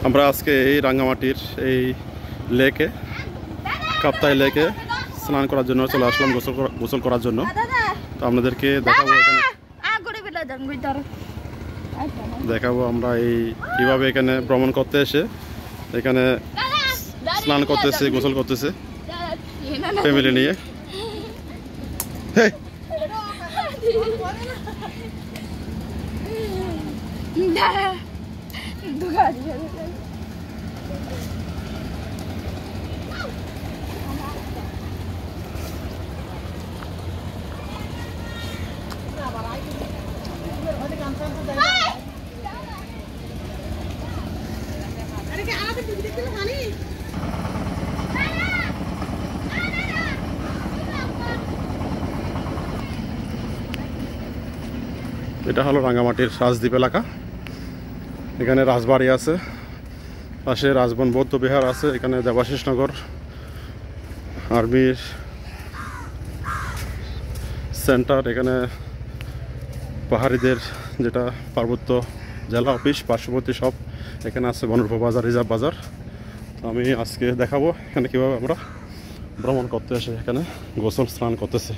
আমরা আজকে এই রাঙ্গামাটির এই লেকে কাপ্তাই লেকে স্নান করার জন্য চলে আসলাম গোসল করার জন্য। তো আপনাদেরকে দেখাবো আমরা এই কিভাবে এখানে ভ্রমণ করতে এসে এখানে স্নান করতেছে, গোসল করতেছে ফ্যামিলি নিয়ে। এটা হলো রাঙ্গামাটির রাজদ্বীপ এলাকা। এখানে রাজবাড়ি আছে, পাশে রাজবন বৌদ্ধ বিহার আছে, এখানে দেবাশিস নগর আর্মির সেন্টার, এখানে পাহাড়িদের যেটা পার্বত্য জেলা অফিস পার্শ্ববর্তী সব এখানে আছে, বনরূপ বাজার, রিজার্ভ বাজার। আমি আজকে দেখাবো এখানে কীভাবে আমরা ভ্রমণ করতে এসে এখানে গোসল স্নান করতেছে।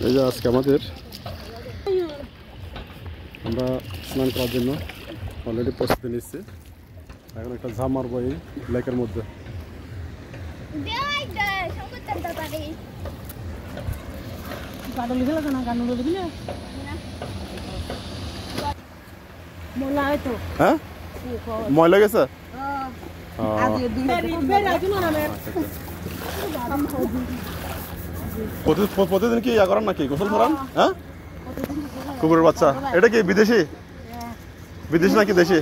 এই যে আজকে আমরা স্নান করার জন্য অলরেডি প্রস্তুতি নিচ্ছি। এখন একটা ঝাঁপ মারবো এই লেকের মধ্যে। হ্যাঁ ময়লা গেছে, প্রতিদিন কি ইয়া করেন নাকি গোসল করান? হ্যাঁ কুকুরের বাচ্চা, এটা কি বিদেশি নাকি দেশি?